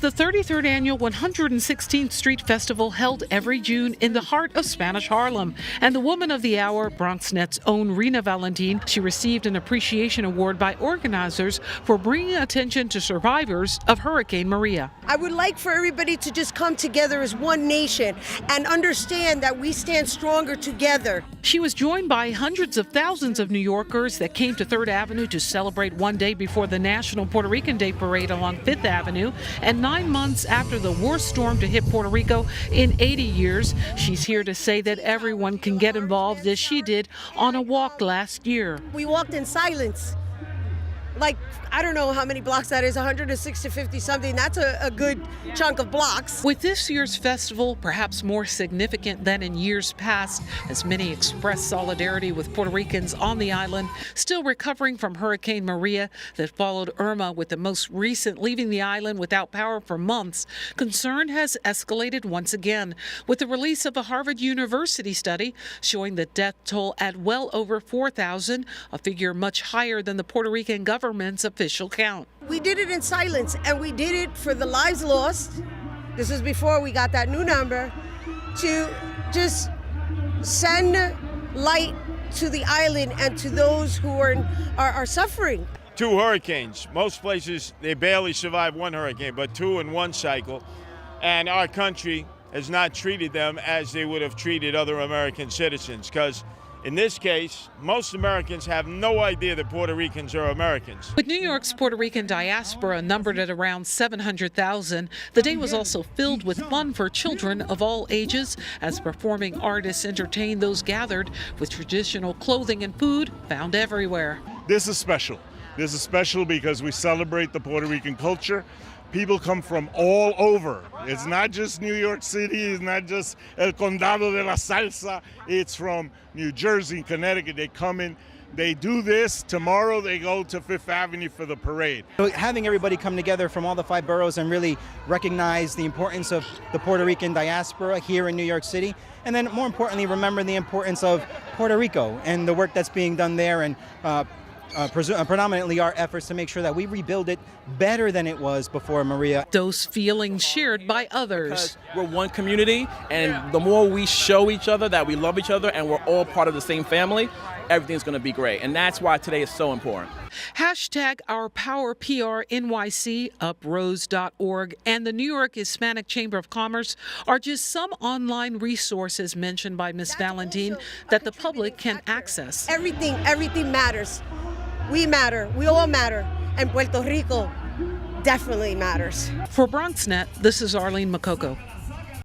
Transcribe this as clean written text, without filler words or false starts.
the 33rd annual 116th Street Festival held every June in the heart of Spanish Harlem. And the woman of the hour, BronxNet's own Rhina Valentin, she received an appreciation award by organizers for bringing attention to survivors of Hurricane Maria. I would like for everybody to just come together as one nation and understand that we stand stronger together. She was joined by hundreds of thousands of New Yorkers that came to 3rd Avenue to celebrate one day before the National Puerto Rican Day Parade along 5th Avenue, and 9 months after the worst storm to hit Puerto Rico in 80 years. She's here to say that everyone can get involved as she did on a walk last year. We walked in silence. Like, I don't know how many blocks that is, 160, 50 something. That's a good chunk of blocks. With this year's festival, perhaps more significant than in years past, as many express solidarity with Puerto Ricans on the island, still recovering from Hurricane Maria that followed Irma, with the most recent leaving the island without power for months, concern has escalated once again, with the release of a Harvard University study showing the death toll at well over 4,000, a figure much higher than the Puerto Rican government's official count. We did it in silence, and we did it for the lives lost. This was before we got that new number, to just send light to the island and to those who are suffering. 2 hurricanes. Most places, they barely survive 1 hurricane, but 2 in 1 cycle. And our country has not treated them as they would have treated other American citizens, because in this case, most Americans have no idea that Puerto Ricans are Americans. With New York's Puerto Rican diaspora numbered at around 700,000, the day was also filled with fun for children of all ages, as performing artists entertained those gathered with traditional clothing and food found everywhere. This is special. This is special because we celebrate the Puerto Rican culture. People come from all over. It's not just New York City, it's not just El Condado de la Salsa, it's from New Jersey, Connecticut. They come in, they do this. Tomorrow they go to 5th Avenue for the parade. So having everybody come together from all the 5 boroughs and really recognize the importance of the Puerto Rican diaspora here in New York City, and then more importantly, remember the importance of Puerto Rico and the work that's being done there, and predominantly our efforts to make sure that we rebuild it better than it was before Maria. Those feelings shared by others. Because we're one community, and the more we show each other that we love each other and we're all part of the same family, everything's going to be great. And that's why today is so important. Hashtag OurPowerPRNYC, uprose.org, and the New York Hispanic Chamber of Commerce are just some online resources mentioned by Ms. Valentin that the public can access. Everything matters. We matter. We all matter. And Puerto Rico definitely matters. For BronxNet, this is Arlene Makoko.